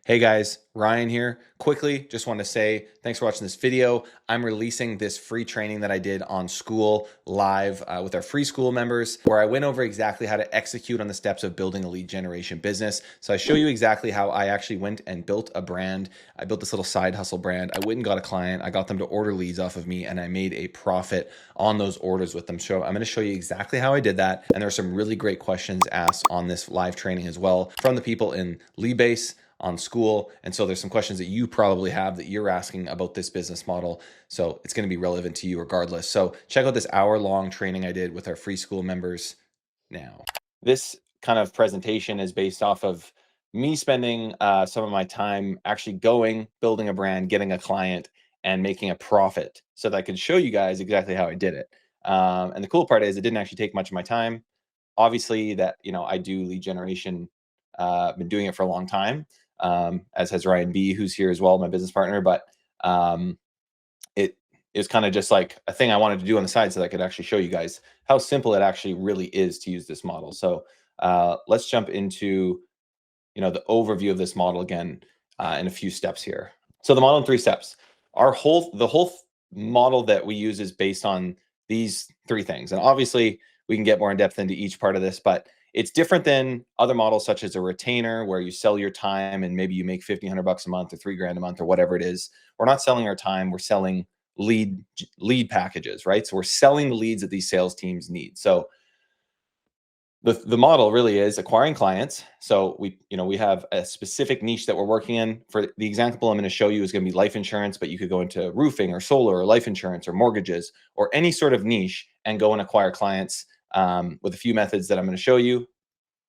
Hey guys, Ryan here. Quickly, just want to say thanks for watching this video. I'm releasing this free training that I did on Skool live with our free Skool members, where I went over exactly how to execute on the steps of building a lead generation business. So I show you exactly how I actually went and built a brand. I built this little side hustle brand. I went and got a client. I got them to order leads off of me, and I made a profit on those orders with them. So I'm going to show you exactly how I did that. And there are some really great questions asked on this live training as well from the people in Leadbase, on Skool. And so there's some questions that you probably have that you're asking about this business model. So it's going to be relevant to you regardless. So check out this hour-long training I did with our free Skool members now. This kind of presentation is based off of me spending some of my time actually building a brand, getting a client, and making a profit so that I could show you guys exactly how I did it. And the cool part is it didn't actually take much of my time. Obviously that, I do lead generation, been doing it for a long time. As has Ryan B, who's here as well, my business partner. But it is kind of just like a thing I wanted to do on the side so that I could actually show you guys how simple it actually really is to use this model. So let's jump into the overview of this model again in a few steps here. So the model in 3 steps. The whole model that we use is based on these 3 things, and obviously we can get more in depth into each part of this, but it's different than other models such as a retainer where you sell your time and maybe you make $1,500 a month or $3,000 a month or whatever it is. We're not selling our time. We're selling lead packages, right? So we're selling the leads that these sales teams need. So the model really is acquiring clients. So we have a specific niche that we're working in. For the example I'm going to show you is going to be life insurance, but you could go into roofing or solar or life insurance or mortgages or any sort of niche and go and acquire clients with a few methods that I'm going to show you.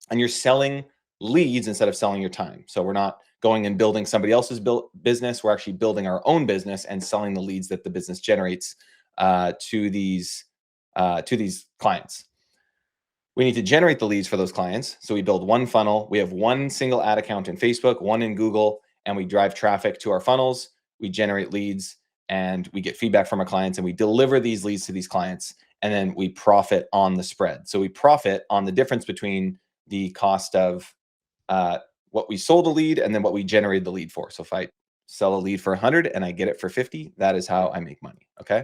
And you're selling leads instead of selling your time. So we're not going and building somebody else's business. We're actually building our own business and selling the leads that the business generates to these clients. We need to generate the leads for those clients. So we build one funnel. We have one single ad account in Facebook, one in Google, and we drive traffic to our funnels. We generate leads and we get feedback from our clients and we deliver these leads to these clients. And then we profit on the spread. So we profit on the difference between the cost of what we sold a lead and then what we generated the lead for. So if I sell a lead for 100 and I get it for 50, that is how I make money. Okay.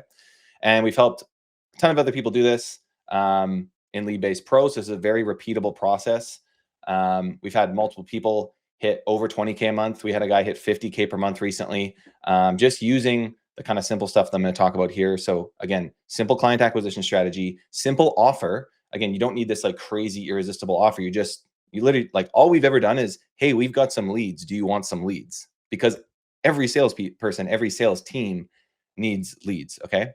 And we've helped a ton of other people do this in Leadbase Pro. So this is a very repeatable process. We've had multiple people hit over 20K a month. We had a guy hit 50K per month recently, just using the kind of simple stuff that I'm going to talk about here. So again, simple client acquisition strategy, simple offer. Again, you don't need this like crazy irresistible offer. You literally, like, all we've ever done is, hey, we've got some leads. Do you want some leads? Because every salesperson, every sales team needs leads. Okay.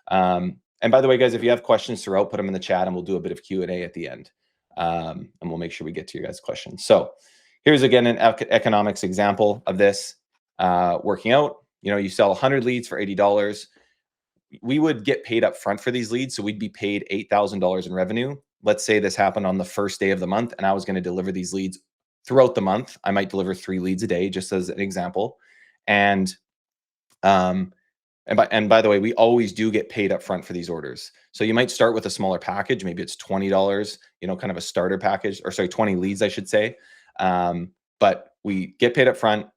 And by the way, guys, if you have questions throughout, put them in the chat and we'll do a bit of Q&A at the end. And we'll make sure we get to your guys' questions. So here's again an economics example of this working out. You sell 100 leads for $80. We would get paid up front for these leads. So we'd be paid $8,000 in revenue. Let's say this happened on the first day of the month and I was going to deliver these leads throughout the month. I might deliver 3 leads a day, just as an example. And by the way, we always do get paid up front for these orders. So you might start with a smaller package. Maybe it's $20, kind of a starter package, or sorry, 20 leads, I should say. But we get paid up front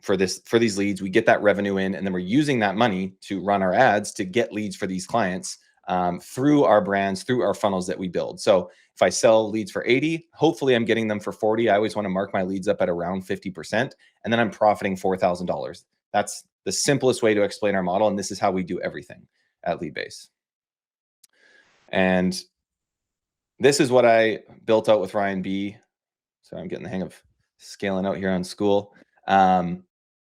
for these leads. We get that revenue in, and then we're using that money to run our ads to get leads for these clients through our brands, through our funnels that we build. So if I sell leads for 80, hopefully I'm getting them for 40. I always want to mark my leads up at around 50%, and then I'm profiting $4,000. That's the simplest way to explain our model. And this is how we do everything at Leadbase. And this is what I built out with Ryan B. So I'm getting the hang of scaling out here on Skool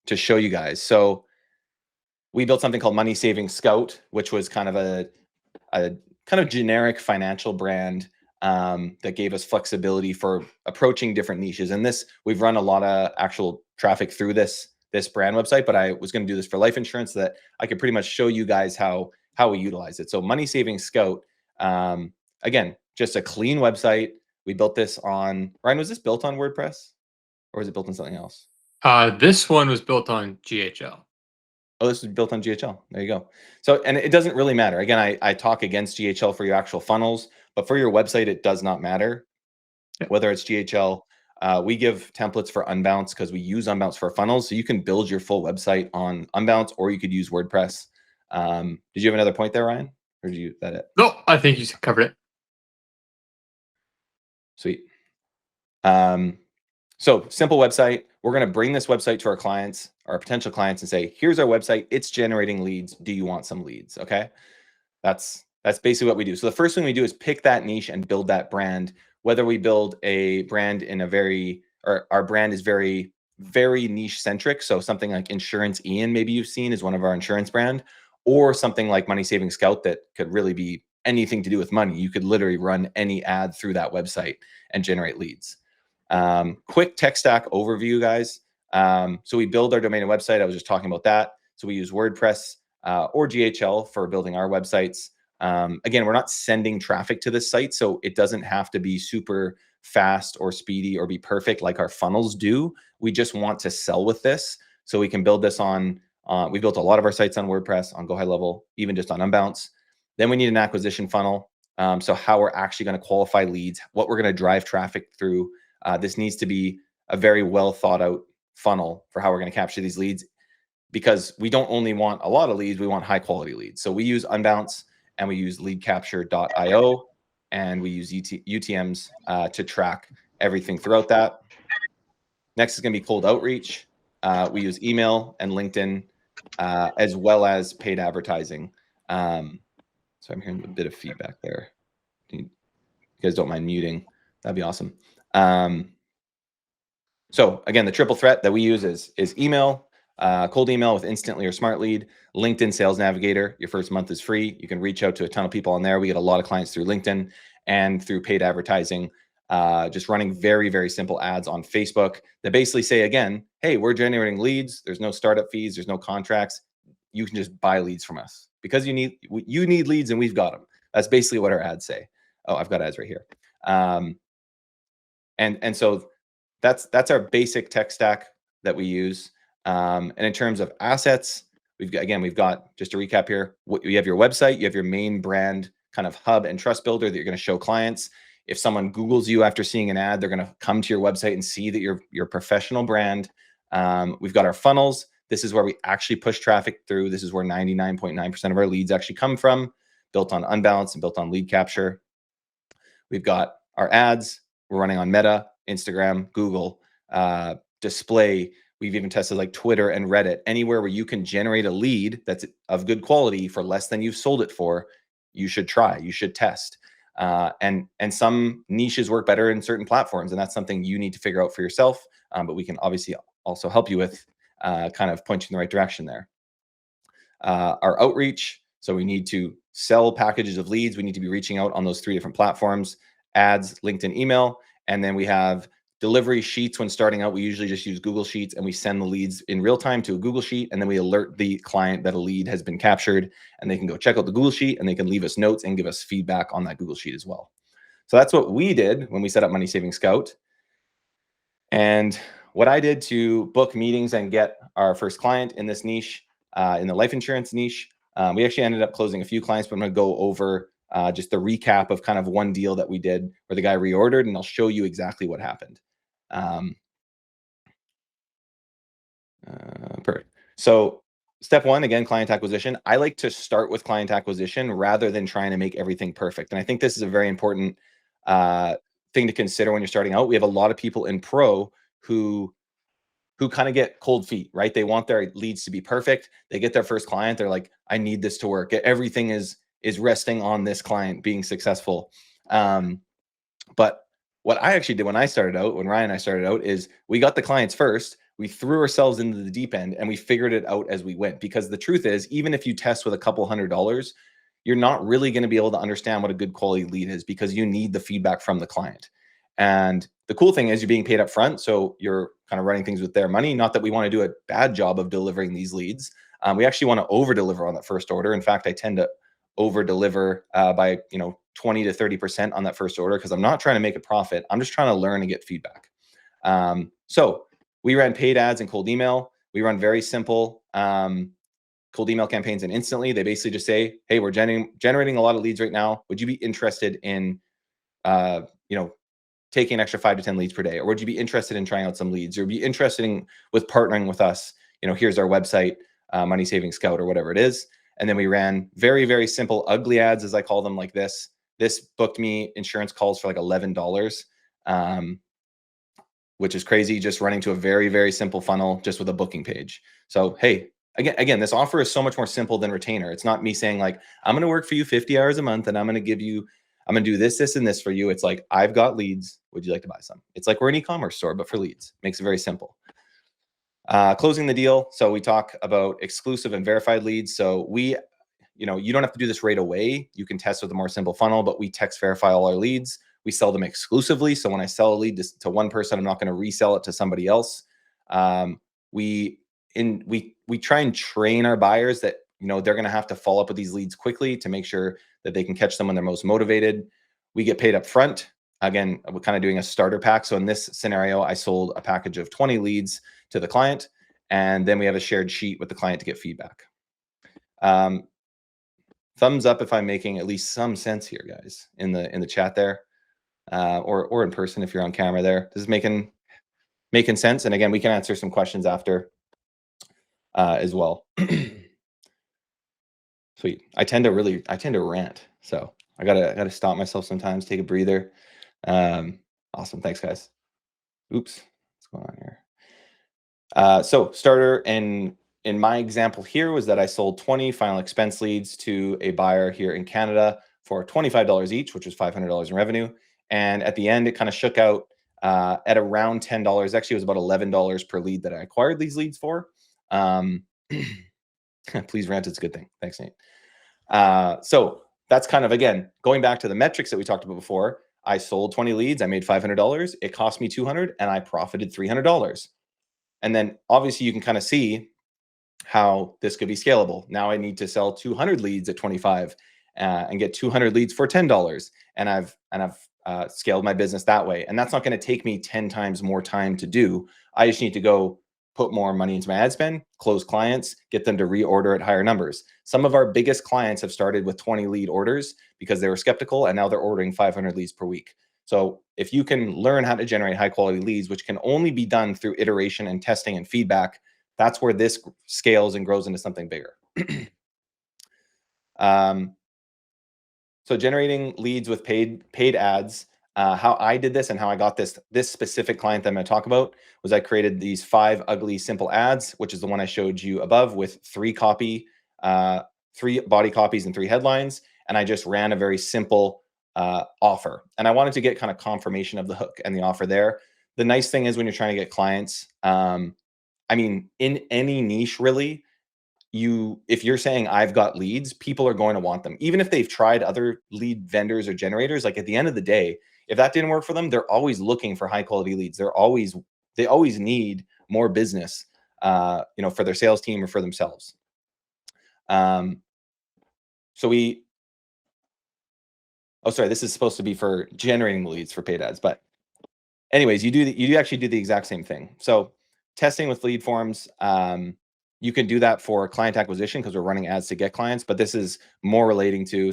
to show you guys. So we built something called Money Saving Scout, which was kind of a kind of generic financial brand that gave us flexibility for approaching different niches. And we've run a lot of actual traffic through this brand website, but I was going to do this for life insurance so that I could pretty much show you guys how we utilize it. So Money Saving Scout, again, just a clean website. We built this on, Ryan, was this built on WordPress or was it built on something else? This one was built on GHL. Oh, this was built on GHL. There you go. So, and it doesn't really matter. Again, I talk against GHL for your actual funnels, but for your website, it does not matter whether it's GHL We give templates for Unbounce because we use Unbounce for funnels. So you can build your full website on Unbounce, or you could use WordPress. Did you have another point there, Ryan? Or did you that it? No, I think you covered it. Sweet. So simple website. We're going to bring this website to our clients, our potential clients, and say, here's our website. It's generating leads. Do you want some leads? Okay. That's basically what we do. So the first thing we do is pick that niche and build that brand. Whether we build a brand in a very, or our brand is very, very niche centric. So something like Insurance Ian, maybe you've seen, is one of our insurance brand, or something like Money Saving Scout that could really be anything to do with money. You could literally run any ad through that website and generate leads. Quick tech stack overview, guys. So we build our domain and website. I was just talking about that. So we use WordPress or GHL for building our websites. Again, we're not sending traffic to this site, so it doesn't have to be super fast or speedy or be perfect like our funnels do. We just want to sell with this. So we can build this on, we built a lot of our sites on WordPress, on Go High Level, even just on Unbounce. Then we need an acquisition funnel. So how we're actually going to qualify leads, what we're going to drive traffic through. This needs to be a very well thought out funnel for how we're going to capture these leads, because we don't only want a lot of leads, we want high quality leads. So we use Unbounce and we use leadcapture.io and we use UTMs to track everything throughout that. Next is going to be cold outreach. We use email and LinkedIn as well as paid advertising. So I'm hearing a bit of feedback there. You guys don't mind muting, that'd be awesome. So again, the triple threat that we use is email, cold email with Instantly or Smart Lead, LinkedIn Sales Navigator. Your first month is free. You can reach out to a ton of people on there. We get a lot of clients through LinkedIn and through paid advertising, just running very, very simple ads on Facebook that basically say, again, hey, we're generating leads. There's no startup fees. There's no contracts. You can just buy leads from us because you need leads and we've got them. That's basically what our ads say. Oh, I've got ads right here. And so that's our basic tech stack that we use. And in terms of assets, we've got, just to recap here, you have your website, you have your main brand kind of hub and trust builder that you're going to show clients. If someone Googles you after seeing an ad, they're going to come to your website and see that you're a professional brand. We've got our funnels. This is where we actually push traffic through. This is where 99.9% of our leads actually come from, built on Unbounce and built on lead capture. We've got our ads. We're running on Meta, Instagram, Google, display. We've even tested like Twitter and Reddit. Anywhere where you can generate a lead that's of good quality for less than you've sold it for, you should try, you should test. And some niches work better in certain platforms, and that's something you need to figure out for yourself. But we can obviously also help you with kind of point you in the right direction there. Our outreach. So we need to sell packages of leads. We need to be reaching out on those 3 different platforms: ads, LinkedIn, email. And then we have delivery sheets. When starting out, we usually just use Google Sheets and we send the leads in real time to a Google Sheet. And then we alert the client that a lead has been captured, and they can go check out the Google Sheet and they can leave us notes and give us feedback on that Google Sheet as well. So that's what we did when we set up Money Saving Scout. And what I did to book meetings and get our first client in this niche, in the life insurance niche, we actually ended up closing a few clients, but I'm going to go over just the recap of kind of one deal that we did where the guy reordered, and I'll show you exactly what happened. Perfect. So step 1, again, client acquisition. I like to start with client acquisition rather than trying to make everything perfect. And I think this is a very important thing to consider when you're starting out. We have a lot of people in pro who kind of get cold feet, right? They want their leads to be perfect. They get their first client. They're like, I need this to work. Everything is resting on this client being successful. But what I actually did when Ryan and I started out, is we got the clients first. We threw ourselves into the deep end and we figured it out as we went. Because the truth is, even if you test with a couple $100s, you're not really going to be able to understand what a good quality lead is, because you need the feedback from the client. And the cool thing is you're being paid up front, so you're kind of running things with their money. Not that we want to do a bad job of delivering these leads. We actually want to over deliver on that first order. In fact, I tend to over deliver by 20 to 30% on that first order, because I'm not trying to make a profit. I'm just trying to learn and get feedback. So we ran paid ads and cold email. We run very simple cold email campaigns and Instantly. They basically just say, hey, we're generating a lot of leads right now. Would you be interested in taking an extra 5 to 10 leads per day? Or would you be interested in trying out some leads? Or be interested in with partnering with us? Here's our website, Money Saving Scout, or whatever it is. And then we ran very, very simple, ugly ads, as I call them, like this. This booked me insurance calls for like $11, which is crazy, just running to a very, very simple funnel just with a booking page. So, hey, again, this offer is so much more simple than retainer. It's not me saying like, I'm going to work for you 50 hours a month and I'm going to do this, this, and this for you. It's like, I've got leads. Would you like to buy some? It's like we're an e-commerce store, but for leads. Makes it very simple. Closing the deal. So we talk about exclusive and verified leads. So you don't have to do this right away. You can test with a more simple funnel, but we text verify all our leads. We sell them exclusively. So when I sell a lead to one person, I'm not going to resell it to somebody else. We try and train our buyers that they're going to have to follow up with these leads quickly to make sure that they can catch them when they're most motivated. We get paid up front. Again, we're kind of doing a starter pack. So in this scenario, I sold a package of 20 leads to the client, and then we have a shared sheet with the client to get feedback. Thumbs up if I'm making at least some sense here, guys, in the chat there, or in person if you're on camera there. This is making sense. And again, we can answer some questions after as well. Sweet. I tend to rant, so I gotta stop myself sometimes, take a breather. Awesome. Thanks, guys. Oops, what's going on here? So starter in my example here was that I sold 20 final expense leads to a buyer here in Canada for $25 each, which was $500 in revenue. And at the end, it kind of shook out at around $10. Actually, it was about $11 per lead that I acquired these leads for. Please rant, it's a good thing. Thanks, Nate. So that's kind of, again, going back to the metrics that we talked about before. I sold 20 leads. I made $500. It cost me $200 and I profited $300. And then obviously you can kind of see how this could be scalable. Now I need to sell 200 leads at 25 and get 200 leads for $10. And I've scaled my business that way. And that's not going to take me 10 times more time to do. I just need to go put more money into my ad spend, close clients, get them to reorder at higher numbers. Some of our biggest clients have started with 20 lead orders because they were skeptical, and now they're ordering 500 leads per week. So if you can learn how to generate high quality leads, which can only be done through iteration and testing and feedback, that's where this scales and grows into something bigger. So generating leads with paid ads. How I did this and how I got this specific client that I'm going to talk about was I created these 5 ugly simple ads, which is the one I showed you above, with 3 body copies and 3 headlines. And I just ran a very simple offer. And I wanted to get kind of confirmation of the hook and the offer there. The nice thing is when you're trying to get clients, I mean, in any niche really, if you're saying I've got leads, people are going to want them. Even if they've tried other lead vendors or generators, like at the end of the day, if that didn't work for them, they're always looking for high quality leads. They always need more business, for their sales team or for themselves. This is supposed to be for generating leads for paid ads, but anyways, you do actually do the exact same thing. So testing with lead forms, you can do that for client acquisition because we're running ads to get clients, but this is more relating to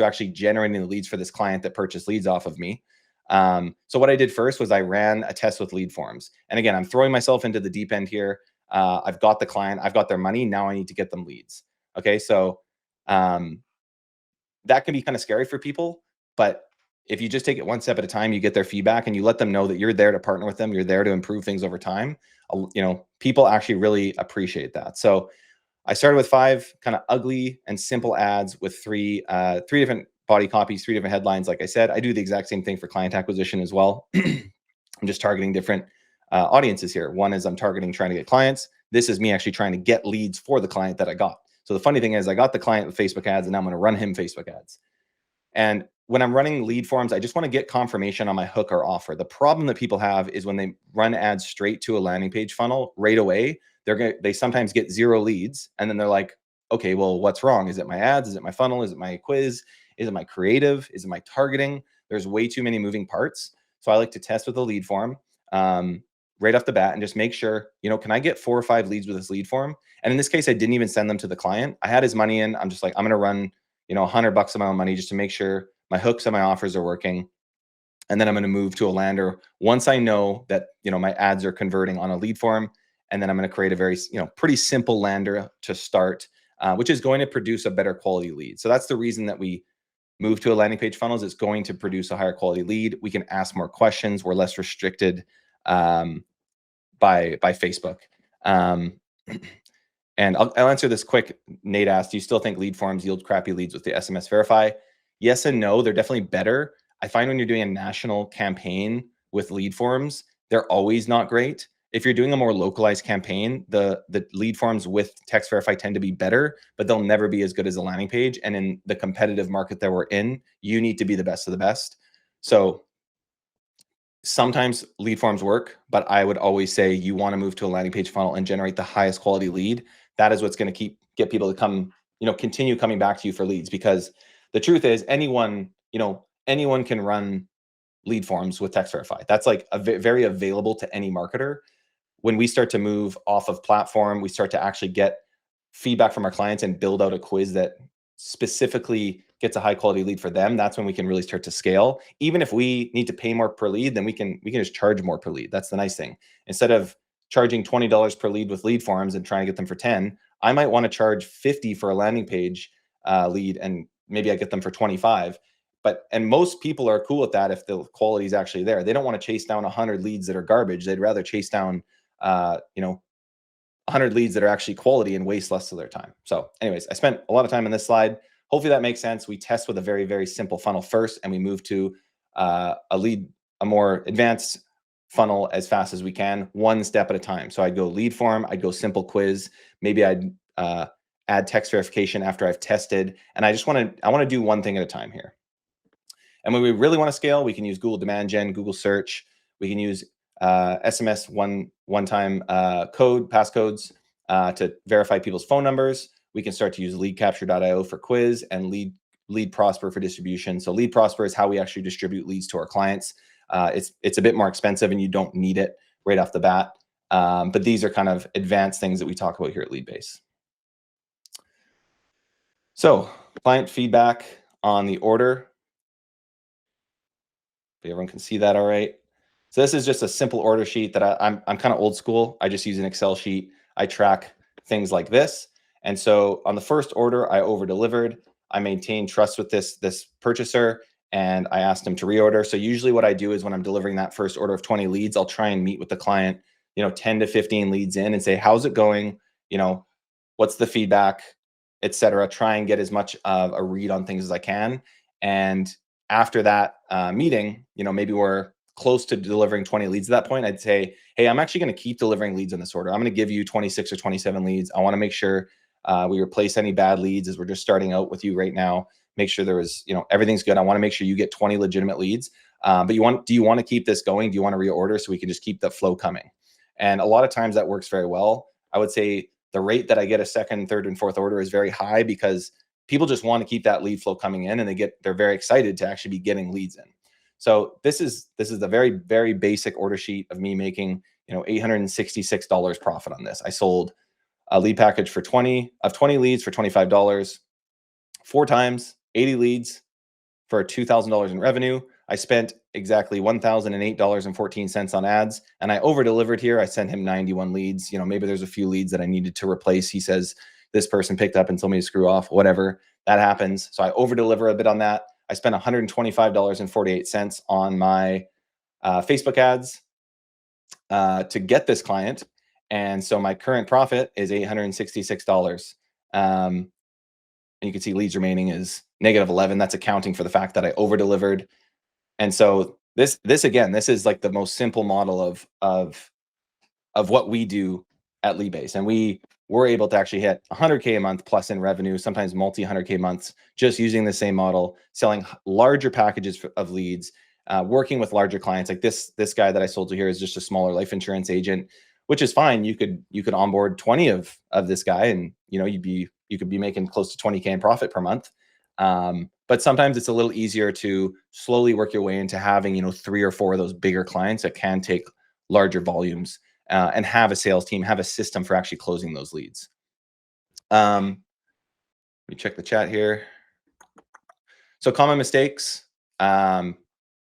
actually generating the leads for this client that purchased leads off of me. So what I did first was I ran a test with lead forms. And again, I'm throwing myself into the deep end here. I've got the client, I've got their money. Now I need to get them leads. Okay. So that can be kind of scary for people, but if you just take it one step at a time, you get their feedback and you let them know that you're there to partner with them. You're there to improve things over time. People actually really appreciate that. So I started with 5 kind of ugly and simple ads with 3 different body copies, 3 different headlines. Like I said, I do the exact same thing for client acquisition as well. I'm just targeting different audiences here. One is I'm targeting trying to get clients. This is me actually trying to get leads for the client that I got. So the funny thing is I got the client with Facebook ads and now I'm going to run him Facebook ads. And when I'm running lead forms, I just want to get confirmation on my hook or offer. The problem that people have is when they run ads straight to a landing page funnel right away, they sometimes get 0 leads. And then they're like, okay, well, what's wrong? Is it my ads? Is it my funnel? Is it my quiz? Is it my creative? Is it my targeting? There's way too many moving parts. So I like to test with a lead form right off the bat and just make sure, can I get 4 or 5 leads with this lead form? And in this case, I didn't even send them to the client. I had his money in. I'm just like, I'm going to run $100 of my own money just to make sure my hooks and my offers are working. And then I'm going to move to a lander once I know that, my ads are converting on a lead form. And then I'm going to create a very, pretty simple lander to start, which is going to produce a better quality lead. So that's the reason that we move to a landing page funnels. It's going to produce a higher quality lead. We can ask more questions. We're less restricted by Facebook. And I'll answer this quick. Nate asked, do you still think lead forms yield crappy leads with the SMS verify? Yes and no. They're definitely better. I find when you're doing a national campaign with lead forms, they're always not great. If you're doing a more localized campaign, the lead forms with text verify tend to be better, but they'll never be as good as a landing page. And in the competitive market that we're in, you need to be the best of the best. So sometimes lead forms work, but I would always say you want to move to a landing page funnel and generate the highest quality lead. That is what's going to get people to come, continue coming back to you for leads, because the truth is anyone can run lead forms with text verify. That's like very available to any marketer. When we start to move off of platform, we start to actually get feedback from our clients and build out a quiz that specifically gets a high quality lead for them. That's when we can really start to scale. Even if we need to pay more per lead, then we can just charge more per lead. That's the nice thing. Instead of charging $20 per lead with lead forms and trying to get them for 10, I might want to charge 50 for a landing page lead, and maybe I get them for 25. And most people are cool with that if the quality is actually there. They don't want to chase down 100 leads that are garbage. They'd rather chase down 100 leads that are actually quality and waste less of their time. So anyways, I spent a lot of time on this slide. Hopefully that makes sense. We test with a very, very simple funnel first, and we move to a more advanced funnel as fast as we can, one step at a time. So I'd go lead form, I'd go simple quiz, maybe I'd add text verification after I've tested. And I want to do one thing at a time here. And when we really want to scale, we can use Google Demand Gen, Google Search. We can use SMS one-time passcodes to verify people's phone numbers. We can start to use leadcapture.io for quiz and lead prosper for distribution. So lead prosper is how we actually distribute leads to our clients. It's a bit more expensive and you don't need it right off the bat. But these are kind of advanced things that we talk about here at Leadbase. So client feedback on the order. If everyone can see that all right. So this is just a simple order sheet that I'm kind of old school. I just use an Excel sheet. I track things like this. And so on the first order, I over-delivered. I maintained trust with this purchaser, and I asked him to reorder. So usually what I do is when I'm delivering that first order of 20 leads, I'll try and meet with the client, 10 to 15 leads in, and say, how's it going? What's the feedback, etc. Try and get as much of a read on things as I can. And after that meeting, maybe we're close to delivering 20 leads at that point, I'd say, hey, I'm actually going to keep delivering leads in this order. I'm going to give you 26 or 27 leads. I want to make sure we replace any bad leads as we're just starting out with you right now. Make sure there is, everything's good. I want to make sure you get 20 legitimate leads. But do you want to keep this going? Do you want to reorder so we can just keep the flow coming? And a lot of times that works very well. I would say the rate that I get a second, third, and fourth order is very high because people just want to keep that lead flow coming in, and they're very excited to actually be getting leads in. So this is the very, very basic order sheet of me making, $866 profit on this. I sold a lead package for 20 leads for $25, 4 times, 80 leads for $2,000 in revenue. I spent exactly $1,008.14 on ads, and I over-delivered here. I sent him 91 leads. Maybe there's a few leads that I needed to replace. He says this person picked up and told me to screw off, whatever. That happens. So I over-deliver a bit on that. I spent $125.48 on my Facebook ads to get this client. And so my current profit is $866. And you can see leads remaining is -11. That's accounting for the fact that I over-delivered. And so this is like the most simple model of what we do at Leadbase. And we're able to actually hit 100K a month plus in revenue, sometimes multi 100K months, just using the same model, selling larger packages of leads, working with larger clients. Like this guy that I sold to here is just a smaller life insurance agent, which is fine. You could onboard 20 of this guy, and you could be making close to 20K in profit per month. But sometimes it's a little easier to slowly work your way into having 3 or 4 of those bigger clients that can take larger volumes. And have a sales team, have a system for actually closing those leads. Let me check the chat here. So common mistakes.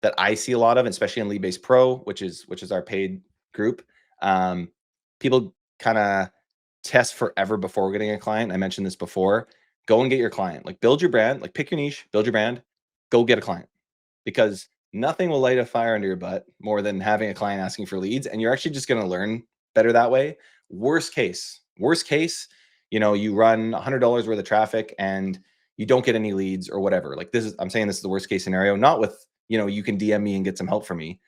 that I see a lot of, especially in Leadbase Pro, which is our paid group. People kind of test forever before getting a client. I mentioned this before. Go and get your client. Like, build your brand, like pick your niche, build your brand, go get a client, because nothing will light a fire under your butt more than having a client asking for leads. And you're actually just going to learn better that way. Worst case, you know, you run $100 worth of traffic and you don't get any leads or whatever. Like, this is, I'm saying this is the worst case scenario, not with, you know, you can DM me and get some help from me.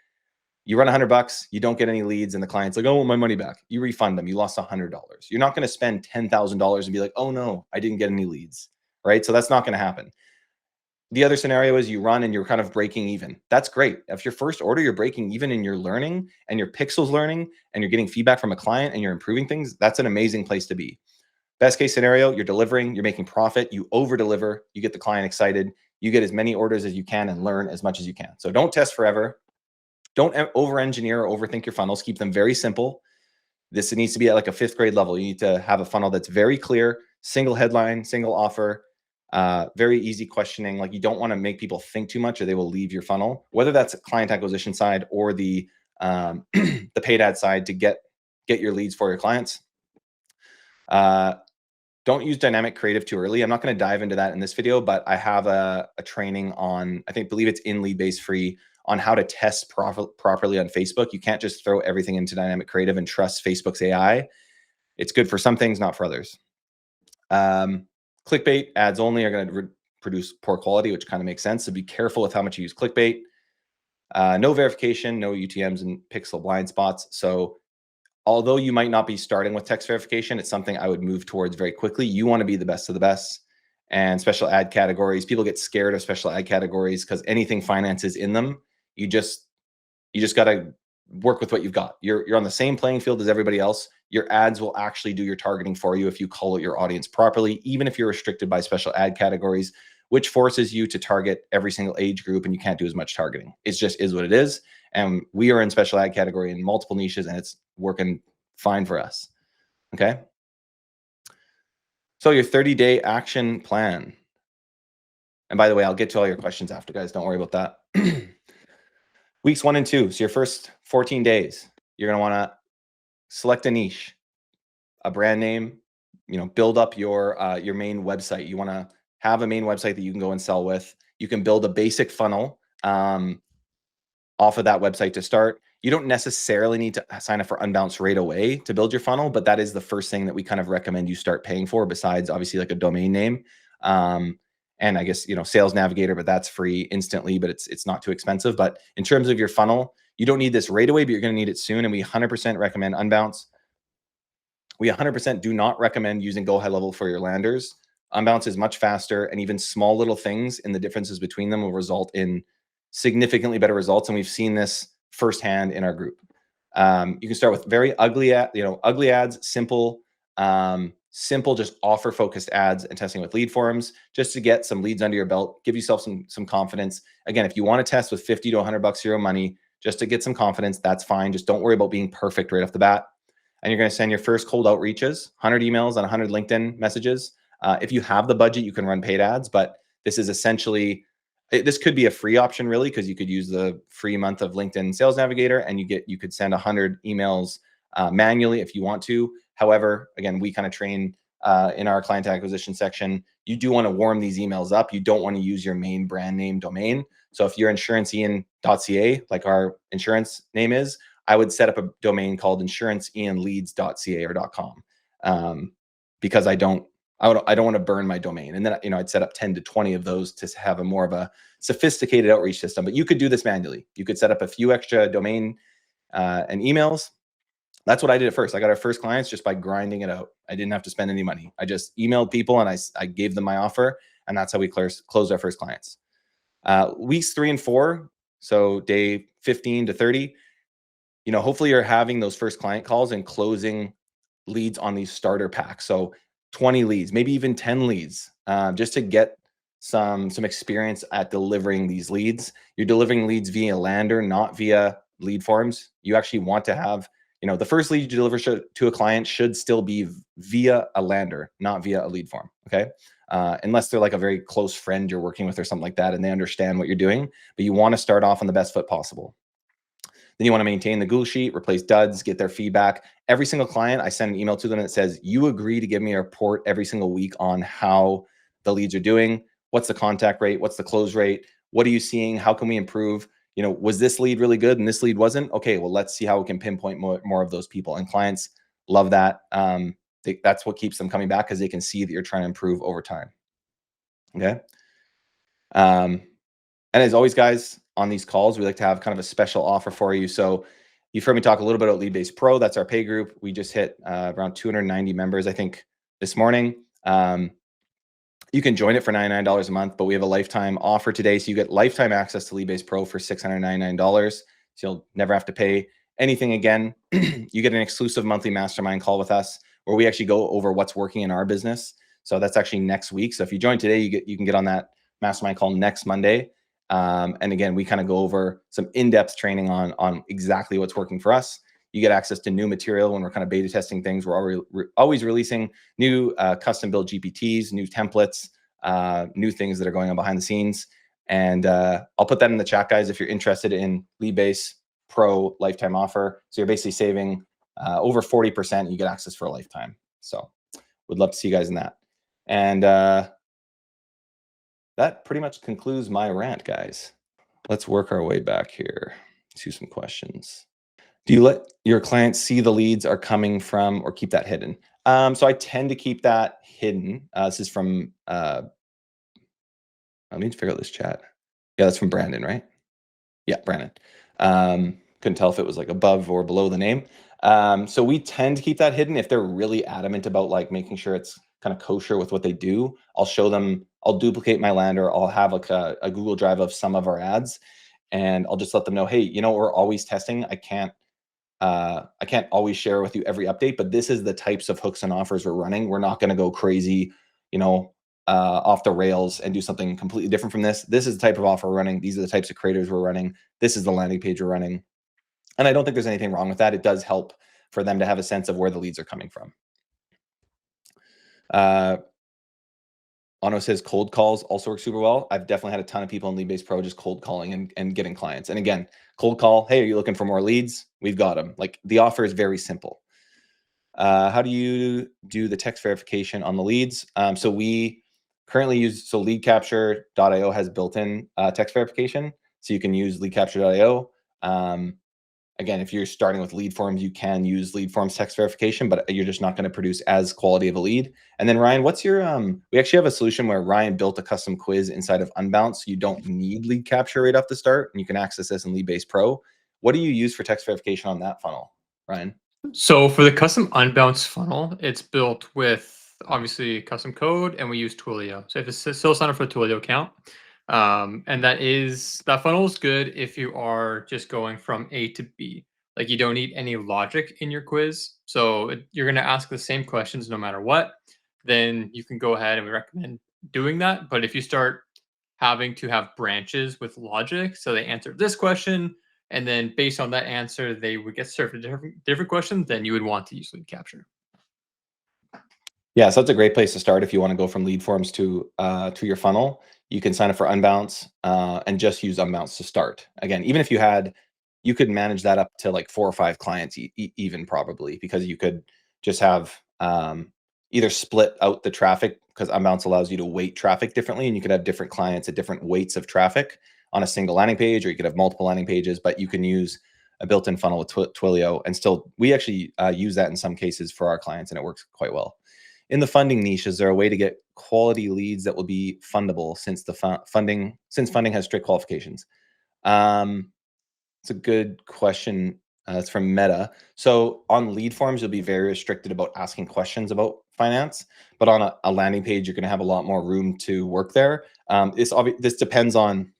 You run $100, you don't get any leads, and the client's like, "Oh, I want my money back." You refund them. You lost $100. You're not going to spend $10,000 and be like, "Oh no, I didn't get any leads," right? So that's not going to happen. The other scenario is you run and you're kind of breaking even. That's great. If your first order, you're breaking even and you're learning and your pixels learning and you're getting feedback from a client and you're improving things, that's an amazing place to be. Best case scenario, you're delivering, you're making profit, you over deliver, you get the client excited, you get as many orders as you can and learn as much as you can. So don't test forever. Don't over engineer or overthink your funnels. Keep them very simple. This needs to be at like a 5th grade level. You need to have a funnel that's very clear, single headline, single offer, very easy questioning. Like, you don't want to make people think too much or they will leave your funnel, whether that's client acquisition side or the the paid ad side to get your leads for your clients. Don't use dynamic creative too early. I'm not going to dive into that in this video, but I have a training on, believe it's in Leadbase free, on how to test properly on Facebook. You can't just throw everything into dynamic creative and trust Facebook's AI. It's good for some things, not for others. Clickbait ads only are going to produce poor quality, which kind of makes sense. So be careful with how much you use clickbait. No verification, no UTMs and pixel blind spots. So although you might not be starting with text verification, it's something I would move towards very quickly. You want to be the best of the best. And special ad categories, people get scared of special ad categories because anything finance is in them. You just got to work with what you've got. You're on the same playing field as everybody else. Your ads will actually do your targeting for you if you call out your audience properly, even if you're restricted by special ad categories, which forces you to target every single age group, and you can't do as much targeting. It just is what it is. And we are in special ad category in multiple niches, and it's working fine for us. Okay. So your 30-day action plan. And by the way, I'll get to all your questions after, guys. Don't worry about that. Weeks 1 and 2. So your first 14 days, you're going to want to select a niche, a brand name, you know, build up your main website. You want to have a main website that you can go and sell with. You can build a basic funnel off of that website to start. You don't necessarily need to sign up for Unbounce right away to build your funnel, but that is the first thing that we kind of recommend you start paying for, besides obviously like a domain name. And I guess, you know, Sales Navigator, but that's free instantly, but it's not too expensive. But in terms of your funnel, you don't need this right away, but you're going to need it soon. And we 100% recommend Unbounce. We 100% do not recommend using Go High Level for your landers. Unbounce is much faster, and even small little things in the differences between them will result in significantly better results. And we've seen this firsthand in our group. You can start with very ugly ads, simple, just offer focused ads and testing with lead forms just to get some leads under your belt, give yourself some confidence. Again, if you want to test with 50 to 100 bucks your own money just to get some confidence, that's fine. Just don't worry about being perfect right off the bat. And you're going to send your first cold outreaches, 100 emails and 100 LinkedIn messages. If you have the budget, you can run paid ads, but this is essentially, this could be a free option really, because you could use the free month of LinkedIn Sales Navigator and you could send 100 emails manually if you want to. However, again, we kind of train in our client acquisition section. You do want to warm these emails up. You don't want to use your main brand name domain. So if you're insuranceian.ca, like our insurance name is, I would set up a domain called insuranceianleads.ca or .com, because I don't want to burn my domain. And then, you know, I'd set up 10 to 20 of those to have a more of a sophisticated outreach system. But you could do this manually. You could set up a few extra domain and emails. That's what I did at first. I got our first clients just by grinding it out. I didn't have to spend any money. I just emailed people and I gave them my offer, and that's how we closed our first clients. Weeks 3 and 4, so day 15 to 30, you know, hopefully you're having those first client calls and closing leads on these starter packs. So 20 leads, maybe even 10 leads, just to get some experience at delivering these leads. You're delivering leads via lander, not via lead forms. You actually want to have, you know, the first lead you deliver to a client should still be via a lander, not via a lead form. Okay. unless they're like a very close friend you're working with or something like that, and they understand what you're doing. But you want to start off on the best foot possible. Then you want to maintain the Google Sheet, replace duds, get their feedback. Every single client, I send an email to them that says, you agree to give me a report every single week on how the leads are doing. What's the contact rate? What's the close rate? What are you seeing? How can we improve? Was this lead really good and this lead wasn't? Okay, well, let's see how we can pinpoint more of those people. And clients love that. That's what keeps them coming back, because they can see that you're trying to improve over time. Okay. And as always, guys, on these calls, we like to have kind of a special offer for you. So you've heard me talk a little bit about Leadbase Pro. That's our pay group. We just hit around 290 members, I think, this morning. You can join it for $99 a month, but we have a lifetime offer today. So you get lifetime access to Leadbase Pro for $699. So you'll never have to pay anything again. You get an exclusive monthly mastermind call with us where we actually go over what's working in our business. So that's actually next week. So if you join today, you can get on that mastermind call next Monday. And again, we kind of go over some in-depth training on exactly what's working for us. You get access to new material when we're kind of beta testing things. We're always releasing new custom built GPTs, new templates, new things that are going on behind the scenes. And I'll put that in the chat, guys, if you're interested in Leadbase Pro lifetime offer. So you're basically saving over 40%. You get access for a lifetime. So would love to see you guys in that. And that pretty much concludes my rant, guys. Let's work our way back here to some questions. Do you let your clients see the leads are coming from, or keep that hidden? So I tend to keep that hidden. This is from, I need to figure out this chat. Yeah, that's from Brandon, right? Yeah, Brandon. Couldn't tell if it was like above or below the name. So we tend to keep that hidden. If they're really adamant about like making sure it's kind of kosher with what they do, I'll show them, I'll duplicate my lander. I'll have like a Google Drive of some of our ads, and I'll just let them know, hey, we're always testing. I can't always share with you every update, but this is the types of hooks and offers we're running. We're not going to go crazy, off the rails and do something completely different from this. This is the type of offer we're running. These are the types of creators we're running. This is the landing page we're running. And I don't think there's anything wrong with that. It does help for them to have a sense of where the leads are coming from. Ono says cold calls also work super well. I've definitely had a ton of people in Leadbase Pro just cold calling and getting clients. And again, cold call, hey, are you looking for more leads? We've got them. Like, the offer is very simple. How do you do the text verification on the leads? So we currently use, leadcapture.io has built-in text verification. So you can use leadcapture.io. Again, if you're starting with lead forms, you can use lead forms text verification, but you're just not going to produce as quality of a lead. And then Ryan, what's your, we actually have a solution where Ryan built a custom quiz inside of Unbounce. So you don't need lead capture right off the start, and you can access this in Leadbase Pro. What do you use for text verification on that funnel, Ryan? So for the custom Unbounce funnel, it's built with obviously custom code, and we use Twilio. So if it's still sign up for the Twilio account, and that funnel is good if you are just going from A to B. Like, you don't need any logic in your quiz. So you're going to ask the same questions no matter what. Then you can go ahead, and we recommend doing that. But if you start having to have branches with logic, so they answer this question, and then based on that answer, they would get served a different questions, then you would want to use lead capture. Yeah, so that's a great place to start if you want to go from lead forms to your funnel. You can sign up for Unbounce and just use Unbounce to start. Again, even if you could manage that up to like 4 or 5 clients even probably, because you could just have either split out the traffic, because Unbounce allows you to weight traffic differently, and you could have different clients at different weights of traffic on a single landing page, or you could have multiple landing pages, but you can use a built-in funnel with Twilio, and still, we actually use that in some cases for our clients, and it works quite well. In the funding niche, is there a way to get quality leads that will be fundable since funding has strict qualifications? It's a good question. It's from Meta. So on lead forms, you'll be very restricted about asking questions about finance, but on a landing page, you're going to have a lot more room to work there. This depends on,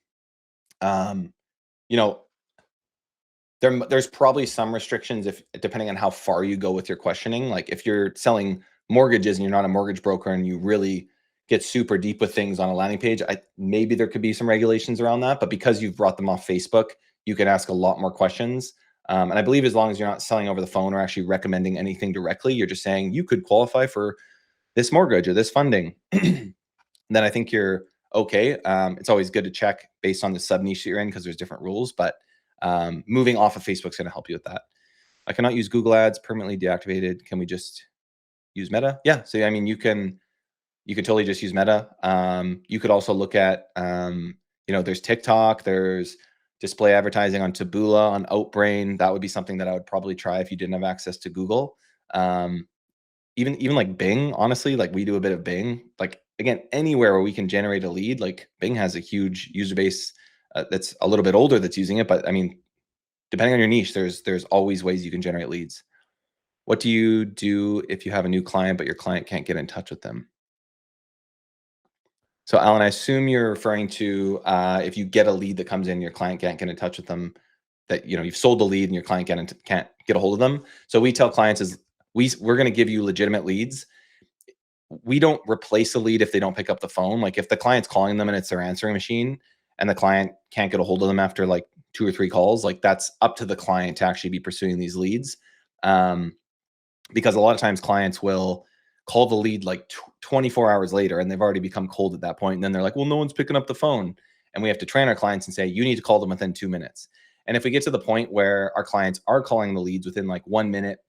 there's probably some restrictions depending on how far you go with your questioning. Like, if you're selling mortgages and you're not a mortgage broker and you really get super deep with things on a landing page, maybe there could be some regulations around that. But because you've brought them off Facebook, you can ask a lot more questions. And I believe as long as you're not selling over the phone or actually recommending anything directly, you're just saying you could qualify for this mortgage or this funding. then I think you're okay. It's always good to check based on the sub niche that you're in because there's different rules, but moving off of Facebook is going to help you with that. I cannot use Google Ads, permanently deactivated. Can we just use Meta? Yeah. So I mean, you can totally just use Meta. You could also look at there's TikTok, there's display advertising on Taboola, on Outbrain. That would be something that I would probably try if you didn't have access to Google. Even like Bing, honestly, like we do a bit of Bing. Like again, anywhere where we can generate a lead, like Bing has a huge user base that's a little bit older that's using it. But I mean, depending on your niche, there's always ways you can generate leads. What do you do if you have a new client but your client can't get in touch with them? So Alan, I assume you're referring to if you get a lead that comes in, your client can't get in touch with them, that you've sold the lead and your client can't get a hold of them. So we tell clients is we're going to give you legitimate leads. We don't replace a lead if they don't pick up the phone. Like if the client's calling them and it's their answering machine and the client can't get a hold of them after like 2 or 3 calls, like that's up to the client to actually be pursuing these leads. Because a lot of times clients will call the lead like 24 hours later and they've already become cold at that point. And then they're like, well, no one's picking up the phone. And we have to train our clients and say, you need to call them within 2 minutes. And if we get to the point where our clients are calling the leads within like 1 minute,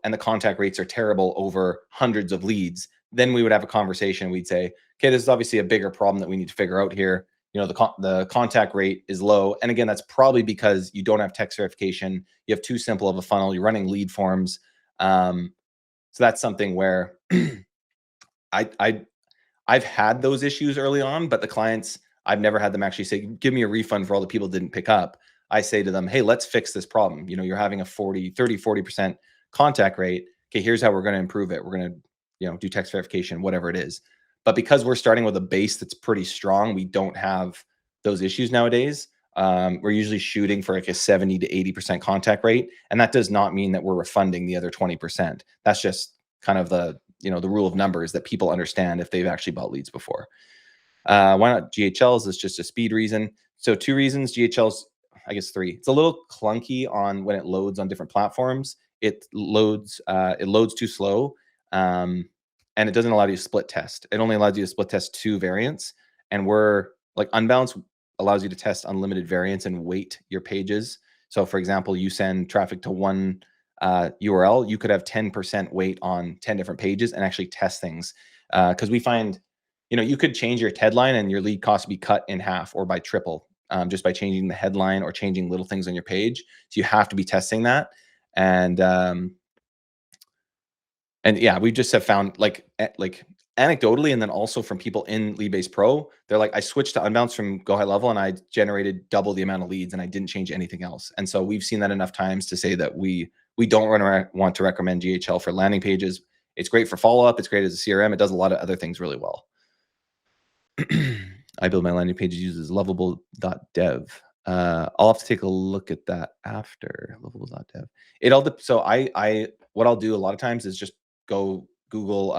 and the contact rates are terrible over hundreds of leads, then we would have a conversation. We'd say, okay, this is obviously a bigger problem that we need to figure out here. The contact rate is low. And again, that's probably because you don't have text verification. You have too simple of a funnel. You're running lead forms. So that's something where I've had those issues early on, but the clients, I've never had them actually say, give me a refund for all the people that didn't pick up. I say to them, hey, let's fix this problem. You're having a 40% contact rate. Okay, here's how we're going to improve it. We're going to, do text verification, whatever it is. But because we're starting with a base that's pretty strong, we don't have those issues nowadays. We're usually shooting for like a 70 to 80% contact rate. And that does not mean that we're refunding the other 20%. That's just kind of the rule of numbers that people understand if they've actually bought leads before. Why not GHLs? It's just a speed reason. So 2 reasons. GHLs, I guess 3. It's a little clunky on when it loads on different platforms. It loads too slow. And it doesn't allow you to split test. It only allows you to split test 2 variants. And we're like Unbounce allows you to test unlimited variants and weight your pages. So for example, you send traffic to one URL, you could have 10% weight on 10 different pages and actually test things. Because we find, you could change your headline and your lead cost be cut in half or by triple just by changing the headline or changing little things on your page. So you have to be testing that. And yeah, we just have found like anecdotally, and then also from people in Leadbase Pro, they're like, I switched to Unbounce from Go High Level and I generated double the amount of leads and I didn't change anything else. And so we've seen that enough times to say that we don't want to recommend GHL for landing pages. It's great for follow-up. It's great as a CRM. It does a lot of other things really well. I build my landing pages uses lovable.dev. I'll have to take a look at that after lovable.dev. So what I'll do a lot of times is just go Google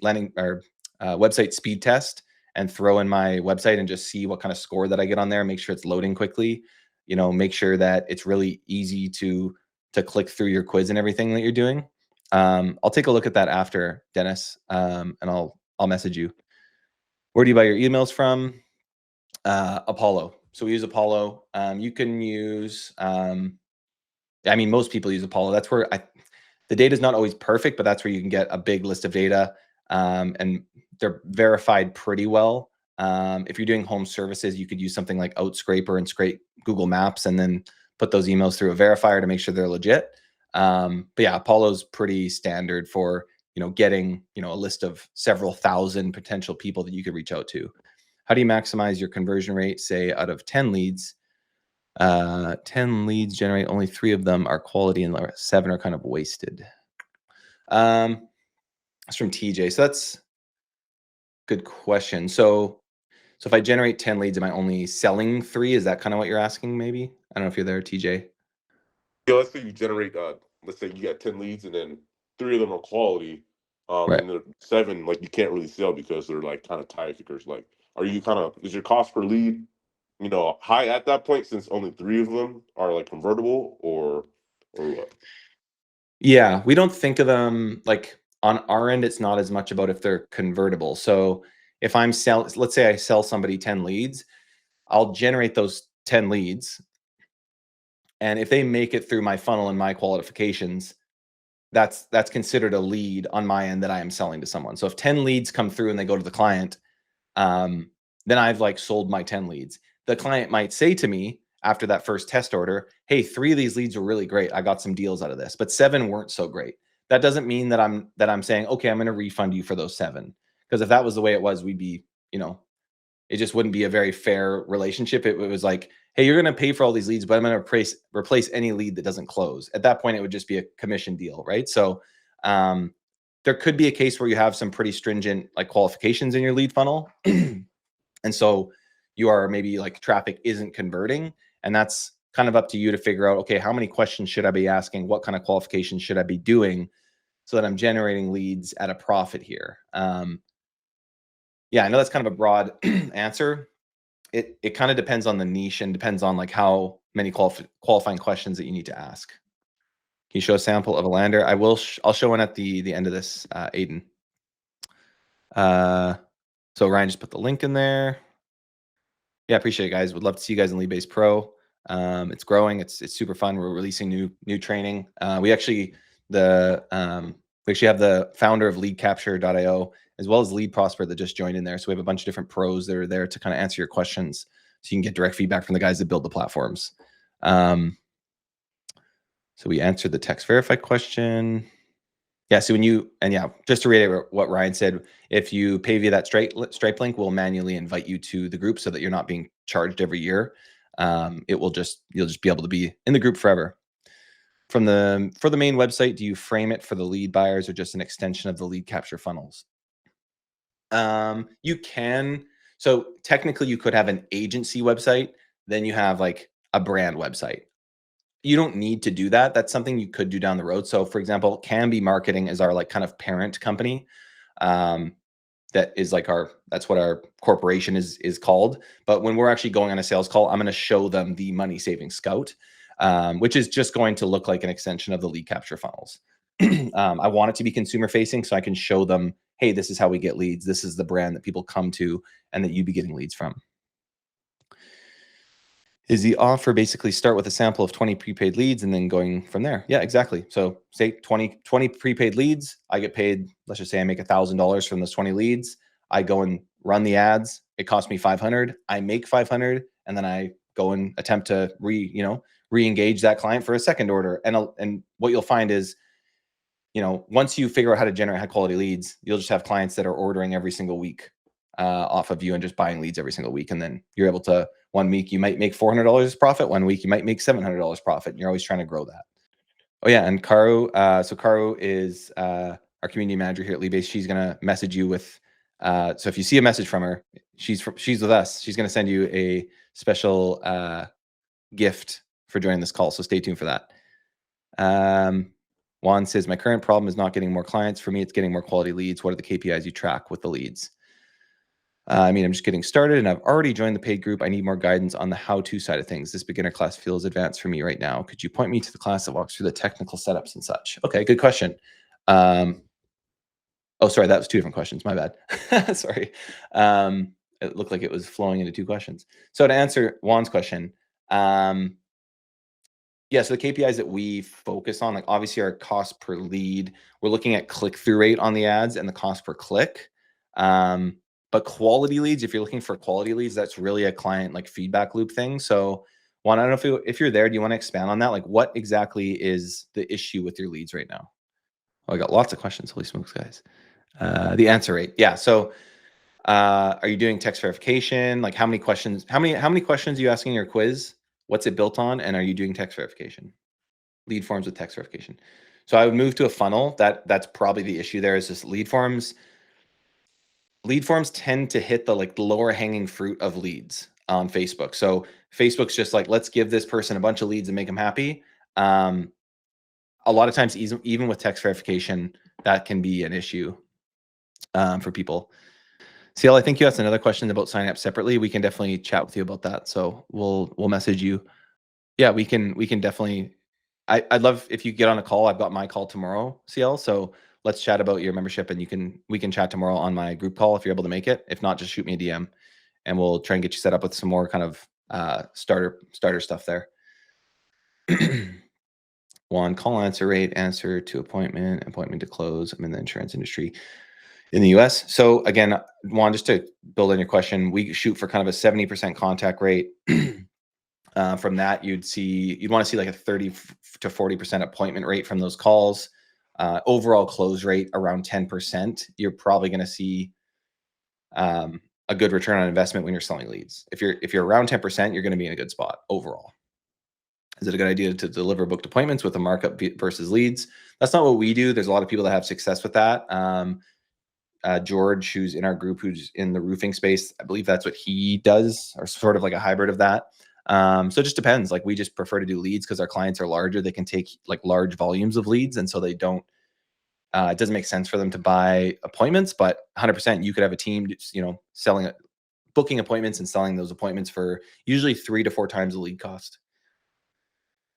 landing or website speed test and throw in my website and just see what kind of score that I get on there. Make sure it's loading quickly. Make sure that it's really easy to click through your quiz and everything that you're doing. I'll take a look at that after, Dennis, and I'll message you. Where do you buy your emails from? Apollo. So we use Apollo. You can use, most people use Apollo. That's where the data is not always perfect, but that's where you can get a big list of data, and they're verified pretty well. If you're doing home services, you could use something like Outscraper and scrape Google Maps and then put those emails through a verifier to make sure they're legit. But yeah, Apollo's pretty standard for, getting, a list of several thousand potential people that you could reach out to. How do you maximize your conversion rate? Say out of 10 leads, 10 leads generate only 3 of them are quality and 7 are kind of wasted. That's from TJ. So that's a good question. So if I generate 10 leads, am I only selling 3? Is that kind of what you're asking? Maybe. I don't know if you're there, TJ. Yeah, let's say you generate, let's say you got 10 leads and then 3 of them are quality, Right. and the 7 like you can't really sell because they're like kind of tie kickers. Like, is your cost per lead, high at that point since only 3 of them are like convertible or what? Yeah, we don't think of them like on our end. It's not as much about if they're convertible. So if I'm let's say I sell somebody 10 leads, I'll generate those 10 leads. And if they make it through my funnel and my qualifications, that's considered a lead on my end that I am selling to someone. So if 10 leads come through and they go to the client, then I've like sold my 10 leads. The client might say to me after that first test order, hey, 3 of these leads were really great. I got some deals out of this, but 7 weren't so great. That doesn't mean that I'm saying, okay, I'm going to refund you for those 7. Because if that was the way it was, we'd be, it just wouldn't be a very fair relationship. It was like, hey, you're going to pay for all these leads, but I'm going to replace any lead that doesn't close. At that point, it would just be a commission deal, right? So there could be a case where you have some pretty stringent like qualifications in your lead funnel. And so you are maybe like traffic isn't converting. And that's kind of up to you to figure out, okay, how many questions should I be asking? What kind of qualifications should I be doing so that I'm generating leads at a profit here? Yeah, I know that's kind of a broad answer. It kind of depends on the niche and depends on like how many qualifying questions that you need to ask. Can you show a sample of a lander? I will. I'll show one at the end of this, Aiden. So Ryan just put the link in there. Yeah, appreciate it, guys. Would love to see you guys in Leadbase Pro. It's growing. It's super fun. We're releasing new training. We actually have the founder of leadcapture.io as well as Lead Prosper that just joined in there. So we have a bunch of different pros that are there to kind of answer your questions, so you can get direct feedback from the guys that build the platforms. So we answered the text verified question. Yeah, so just to reiterate what Ryan said, if you pay via that Stripe link, we'll manually invite you to the group so that you're not being charged every year. You'll just be able to be in the group forever. For the main website, do you frame it for the lead buyers or just an extension of the lead capture funnels? You can. So technically you could have an agency website, then you have like a brand website. You don't need to do that. That's something you could do down the road. So for example, Canby Marketing is our like kind of parent company. That is like that's what our corporation is called. But when we're actually going on a sales call, I'm going to show them the Money Saving Scout, which is just going to look like an extension of the lead capture funnels. I want it to be consumer facing so I can show them, hey, this is how we get leads. This is the brand that people come to and that you'd be getting leads from. Is the offer basically start with a sample of 20 prepaid leads and then going from there? Yeah, exactly. So say 20 prepaid leads, I get paid, let's just say I make $1,000 from those 20 leads. I go and run the ads. It costs me 500. I make 500, and then I go and attempt to re-engage that client for a second order. And what you'll find is, once you figure out how to generate high quality leads, you'll just have clients that are ordering every single week off of you and just buying leads every single week. And then you're able to, one week you might make $400 profit. One week you might make $700 profit. And you're always trying to grow that. Oh yeah. And Karu, so Karu is our community manager here at Leadbase. She's going to message you with, so if you see a message from her, she's with us. She's going to send you a special gift for joining this call. So stay tuned for that. Juan says, my current problem is not getting more clients. For me, it's getting more quality leads. What are the KPIs you track with the leads? I'm just getting started and I've already joined the paid group. I need more guidance on the how-to side of things. This beginner class feels advanced for me right now. Could you point me to the class that walks through the technical setups and such? Okay, good question. Oh, sorry, that was 2 different questions. My bad. Sorry. It looked like it was flowing into 2 questions. So to answer Juan's question, yeah, so the KPIs that we focus on, like obviously our cost per lead, we're looking at click-through rate on the ads and the cost per click. But quality leads, if you're looking for quality leads, that's really a client like feedback loop thing. So Juan, I don't know if you're there, do you want to expand on that? Like what exactly is the issue with your leads right now? Oh, I got lots of questions. Holy smokes, guys. The answer rate. Yeah. So are you doing text verification? Like how many questions are you asking in your quiz? What's it built on? And are you doing text verification? Lead forms with text verification. So I would move to a funnel. That's probably the issue there is just lead forms. Lead forms tend to hit the like lower hanging fruit of leads on Facebook. So Facebook's just like, let's give this person a bunch of leads and make them happy. A lot of times, even with text verification, that can be an issue for people. CL, I think you asked another question about signing up separately. We can definitely chat with you about that. So we'll message you. Yeah, we can definitely. I'd love if you get on a call. I've got my call tomorrow, CL. So let's chat about your membership, and we can chat tomorrow on my group call if you're able to make it. If not, just shoot me a DM and we'll try and get you set up with some more kind of starter stuff there. One, call answer rate, answer to appointment to close. I'm in the insurance industry in the US. So again, Juan, just to build on your question, we shoot for kind of a 70% contact rate. From that, you'd want to see like a 30 to 40% appointment rate from those calls. Overall close rate around 10%. You're probably going to see a good return on investment when you're selling leads. If you're around 10%, you're going to be in a good spot overall. Is it a good idea to deliver booked appointments with a markup versus leads? That's not what we do. There's a lot of people that have success with that. George, who's in our group, who's in the roofing space, I believe that's what he does, or sort of like a hybrid of that. So it just depends. Like, we just prefer to do leads because our clients are larger. They can take like large volumes of leads, and so they don't. It doesn't make sense for them to buy appointments, but 100%, you could have a team, booking appointments and selling those appointments for usually 3 to 4 times the lead cost.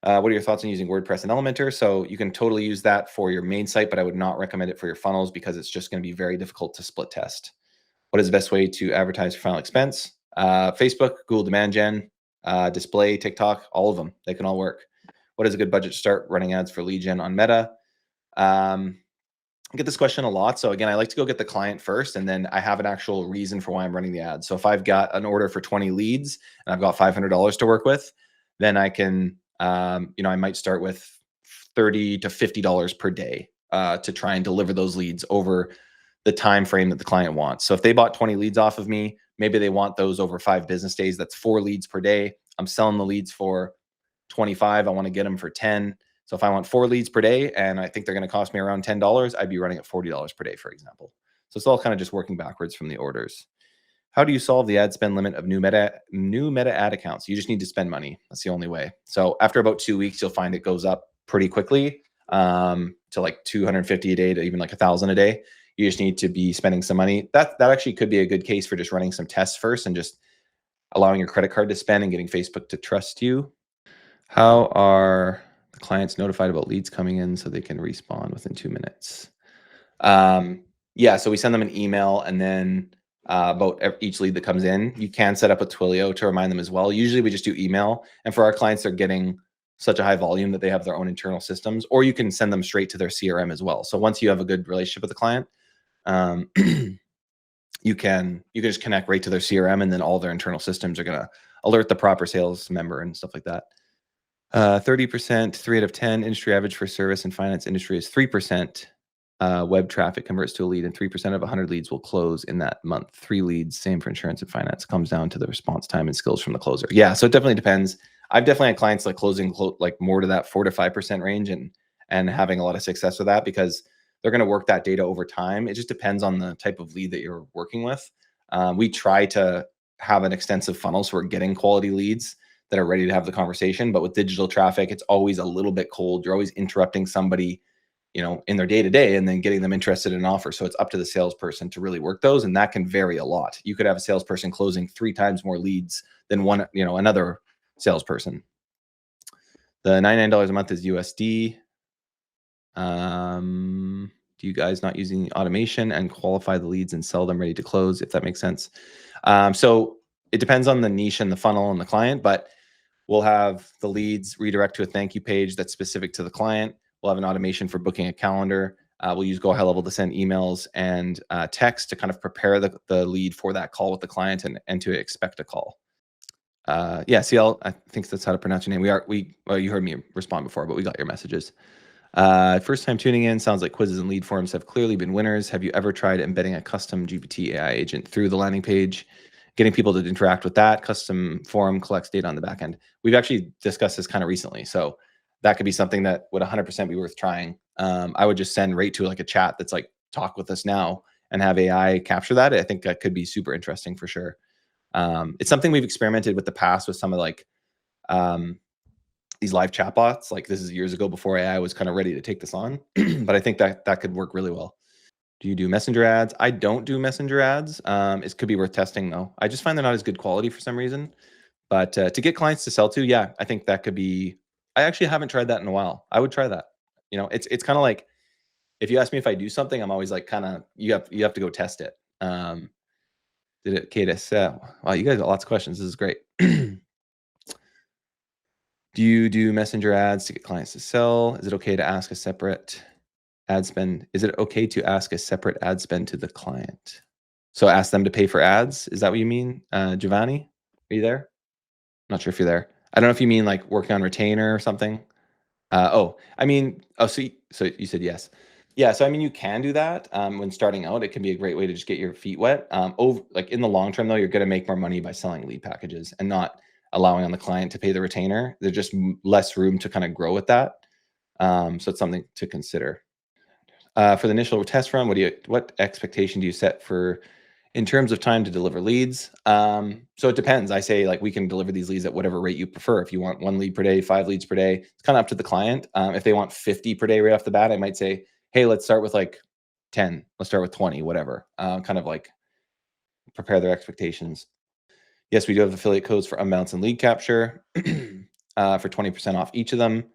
What are your thoughts on using WordPress and Elementor? So you can totally use that for your main site, but I would not recommend it for your funnels because it's just going to be very difficult to split test. What is the best way to advertise for final expense? Facebook, Google Demand Gen, display, TikTok, all of them. They can all work. What is a good budget to start running ads for lead gen on Meta? I get this question a lot. So again, I like to go get the client first, and then I have an actual reason for why I'm running the ad. So if I've got an order for 20 leads and I've got $500 to work with, then I can, I might start with $30 to $50 per day to try and deliver those leads over the time frame that the client wants. So if they bought 20 leads off of me, maybe they want those over 5 business days. That's 4 leads per day. I'm selling the leads for 25. I want to get them for 10. So if I want 4 leads per day and I think they're going to cost me around $10, I'd be running at $40 per day, for example. So it's all kind of just working backwards from the orders. How do you solve the ad spend limit of new meta ad accounts? You just need to spend money. That's the only way. So after about 2 weeks, you'll find it goes up pretty quickly to like 250 a day to even like 1,000 a day. You just need to be spending some money. That actually could be a good case for just running some tests first and just allowing your credit card to spend and getting Facebook to trust you. How are the clients notified about leads coming in so they can respond within 2 minutes? Yeah, so we send them an email, and then about each lead that comes in, you can set up a Twilio to remind them as well. Usually we just do email, and for our clients, they're getting such a high volume that they have their own internal systems, or you can send them straight to their CRM as well. So once you have a good relationship with the client, you can just connect right to their CRM, and then all their internal systems are going to alert the proper sales member and stuff like that. 30%, 3 out of 10. Industry average for service and finance industry is 3%. Web traffic converts to a lead, and 3% of 100 leads will close in that month. 3 leads, same for insurance and finance. Comes down to the response time and skills from the closer. Yeah, so it definitely depends. I've definitely had clients like closing like more to that 4 to 5% range, and having a lot of success with that because they're going to work that data over time. It just depends on the type of lead that you're working with. We try to have an extensive funnel so we're getting quality leads that are ready to have the conversation. But with digital traffic, it's always a little bit cold. You're always interrupting somebody, in their day-to-day, and then getting them interested in an offer. So it's up to the salesperson to really work those. And that can vary a lot. You could have a salesperson closing 3 times more leads than another salesperson. The $99 a month is USD. Do you guys not using automation and qualify the leads and sell them ready to close, if that makes sense? So it depends on the niche and the funnel and the client, but we'll have the leads redirect to a thank you page that's specific to the client. We'll have an automation for booking a calendar. We'll use Go High Level to send emails and text to kind of prepare the lead for that call with the client and to expect a call. Yeah, CL, I think that's how to pronounce your name. Well, you heard me respond before, but we got your messages. First time tuning in, sounds like quizzes and lead forms have clearly been winners. Have you ever tried embedding a custom GPT AI agent through the landing page, getting people to interact with that? Custom forum collects data on the back end. We've actually discussed this kind of recently. So that could be something that would 100% be worth trying. I would just send right to like a chat that's like, talk with us now, and have AI capture that. I think that could be super interesting for sure. It's something we've experimented with the past with some of like, these live chatbots. Like, this is years ago before AI was kind of ready to take this on, but I think that could work really well. Do you do messenger ads? I don't do messenger ads. It could be worth testing though. I just find they're not as good quality for some reason, but to get clients to sell to, yeah, I think that could be, I actually haven't tried that in a while. I would try that. It's kind of like, if you ask me if I do something, I'm always like, kind of, you have to go test it. Did it okay to sell? Wow, you guys got lots of questions. This is great. Do you do messenger ads to get clients to sell? Is it okay to ask a separate ad spend? Is it okay to ask a separate ad spend to the client? So ask them to pay for ads? Is that what you mean, Giovanni? Are you there? I'm not sure if you're there. I don't know if you mean like working on retainer or something. So you said yes. Yeah, so I mean, you can do that when starting out. It can be a great way to just get your feet wet. Like in the long term, though, you're going to make more money by selling lead packages and not allowing on the client to pay the retainer. There's just less room to kind of grow with that. So it's something to consider. For the initial test run, what expectation do you set for in terms of time to deliver leads? So it depends. I say like we can deliver these leads at whatever rate you prefer. If you want 1 lead per day, 5 leads per day, it's kind of up to the client. If they want 50 per day right off the bat, I might say, hey, let's start with like 10. Let's start with 20, whatever. Kind of like prepare their expectations. Yes, we do have affiliate codes for unbounce and lead capture for 20% off each of them.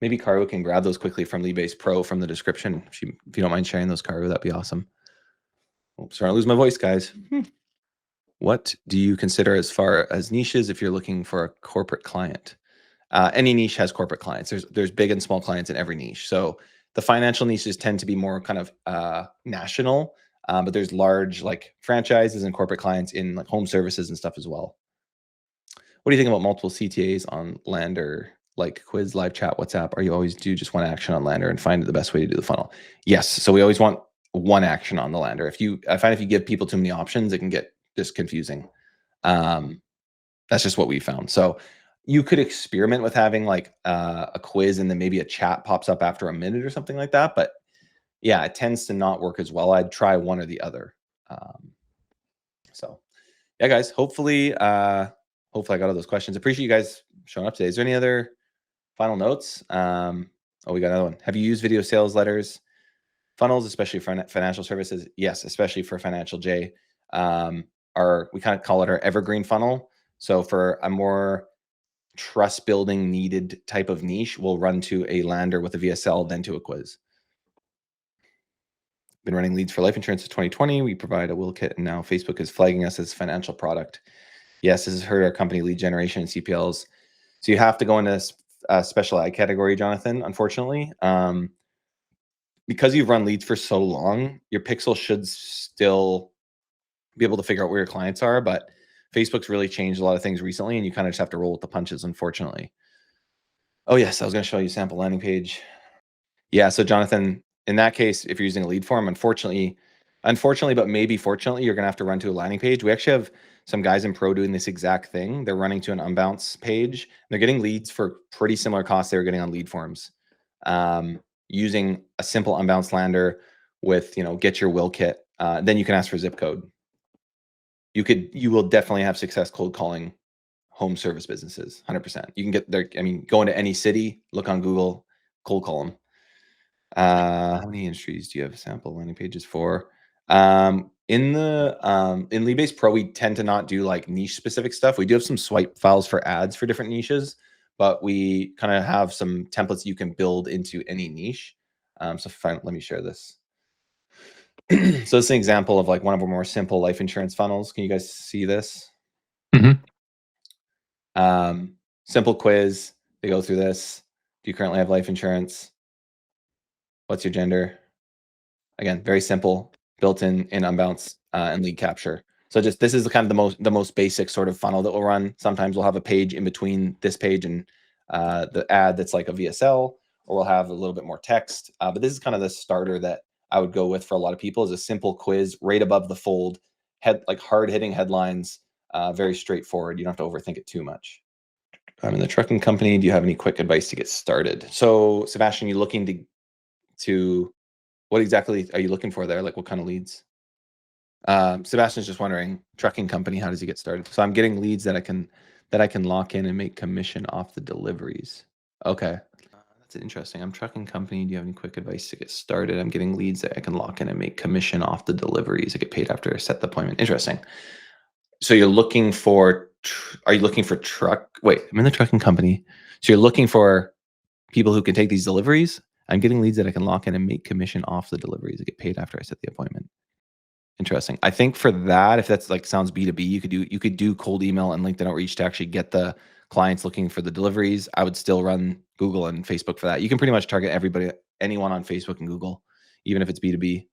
Maybe Karu can grab those quickly from Leadbase Pro from the description. If you don't mind sharing those, Karu, that'd be awesome. Oops, sorry, I lose my voice, guys. What do you consider as far as niches if you're looking for a corporate client? Any niche has corporate clients. There's big and small clients in every niche. So the financial niches tend to be more kind of national, but there's large like franchises and corporate clients in like home services and stuff as well. What do you think about multiple CTAs on Lander, like quiz, live chat, WhatsApp? Or you always do just one action on Lander and find the best way to do the funnel? Yes. So we always want one action on the Lander. I find if you give people too many options, it can get just confusing. That's just what we found. So you could experiment with having like a quiz and then maybe a chat pops up after a minute or something like that. But yeah, it tends to not work as well. I'd try one or the other. So yeah, guys, hopefully I got all those questions. Appreciate you guys showing up today. Is there any other final notes? We got another one. Have you used video sales letters, funnels, especially for financial services? Yes, especially for Financial J. We kind of call it our evergreen funnel. So for a more trust building needed type of niche, we'll run to a lander with a VSL, then to a quiz. Been running leads for life insurance since 2020. We provide a will kit, and now Facebook is flagging us as financial product. Yes, this has hurt our company lead generation and CPLs. So you have to go into a special ed category, Jonathan, unfortunately. Because you've run leads for so long, your pixel should still be able to figure out where your clients are, but Facebook's really changed a lot of things recently, and you kind of just have to roll with the punches, unfortunately. Oh, yes, I was going to show you a sample landing page. Yeah, so Jonathan, in that case, if you're using a lead form, unfortunately, but maybe fortunately, you're going to have to run to a landing page. We actually have some guys in Pro doing this exact thing. They're running to an unbounce page. They're getting leads for pretty similar costs they were getting on lead forms, using a simple unbounce lander with, get your will kit. Then you can ask for zip code. You will definitely have success cold calling home service businesses, 100%. You can get there. I mean, go into any city, look on Google, cold call them. How many industries do you have sample landing pages for? In Leadbase Pro, we tend to not do like niche specific stuff. We do have some swipe files for ads for different niches, but we kind of have some templates you can build into any niche. Let me share this. So this is an example of like one of our more simple life insurance funnels. Can you guys see this? Mm-hmm. Simple quiz. They go through this. Do you currently have life insurance? What's your gender? Again, very simple, built in unbounce and lead capture. So this is kind of the most basic sort of funnel that we'll run. Sometimes we'll have a page in between this page and the ad that's like a VSL, or we'll have a little bit more text. But this is kind of the starter that I would go with for a lot of people, is a simple quiz right above the fold, like hard hitting headlines, very straightforward. You don't have to overthink it too much. I'm in the trucking company. Do you have any quick advice to get started? So Sebastian, you looking to what exactly are you looking for there? Like what kind of leads? Sebastian's just wondering, trucking company, how does he get started? So I'm getting leads that I can lock in and make commission off the deliveries. Okay. That's interesting. I'm trucking company. Do you have any quick advice to get started? I'm getting leads that I can lock in and make commission off the deliveries. I get paid after a set appointment. Interesting. So you're looking for, are you looking for wait, I'm in the trucking company. So you're looking for people who can take these deliveries. I'm getting leads that I can lock in and make commission off the deliveries. I get paid after I set the appointment. Interesting. I think for that, if that's like sounds B2B, you could do cold email and LinkedIn outreach to actually get the clients looking for the deliveries. I would still run Google and Facebook for that. You can pretty much target everybody, anyone on Facebook and Google, even if it's B2B.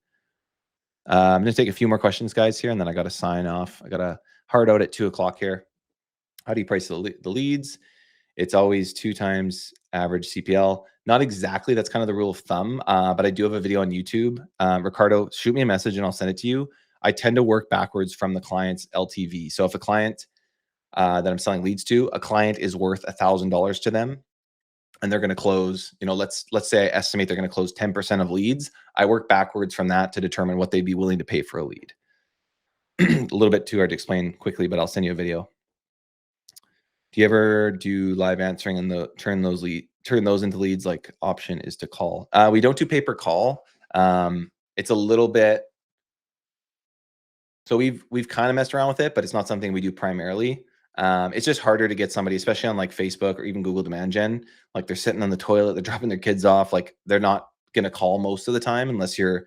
I'm going to take a few more questions, guys, here, and then I got to sign off. I got a hard out at 2 o'clock here. How do you price the leads? It's always 2 times average CPL. Not exactly. That's kind of the rule of thumb, but I do have a video on YouTube. Ricardo, shoot me a message and I'll send it to you. I tend to work backwards from the client's LTV. So if a client that I'm selling leads to, a client is worth $1,000 to them, and they're going to close, let's say I estimate they're going to close 10% of leads. I work backwards from that to determine what they'd be willing to pay for a lead. A little bit too hard to explain quickly, but I'll send you a video. Do you ever do live answering and turn those into leads? Like option is to call. We don't do pay per call. It's a little bit. So we've kind of messed around with it, but it's not something we do primarily. It's just harder to get somebody, especially on like Facebook or even Google Demand Gen. Like they're sitting on the toilet, they're dropping their kids off. Like they're not going to call most of the time unless you're,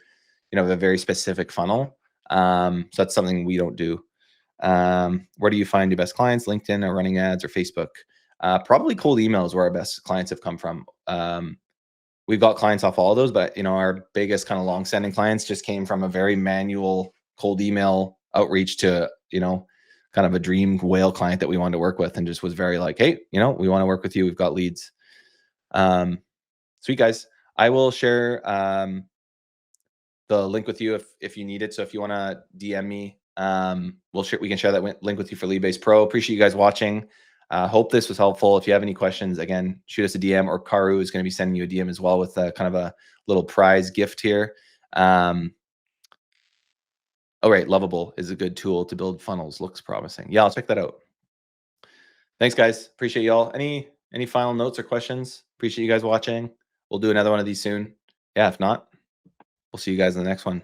a very specific funnel. So that's something we don't do. Where do you find your best clients? LinkedIn or running ads or Facebook? Probably cold email is where our best clients have come from. We've got clients off all of those, but our biggest kind of long-standing clients just came from a very manual cold email outreach to, kind of a dream whale client that we wanted to work with, and just was very like, hey, we want to work with you. We've got leads. Sweet guys. I will share the link with you if you need it. So if you want to DM me, we can share that link with you for Leadbase Pro. Appreciate you guys watching. Hope this was helpful. If you have any questions, again, shoot us a DM, or Karu is going to be sending you a DM as well with kind of a little prize gift here. Oh, right. Lovable is a good tool to build funnels. Looks promising. Yeah, I'll check that out. Thanks, guys. Appreciate y'all. Any final notes or questions? Appreciate you guys watching. We'll do another one of these soon. Yeah, if not, we'll see you guys in the next one.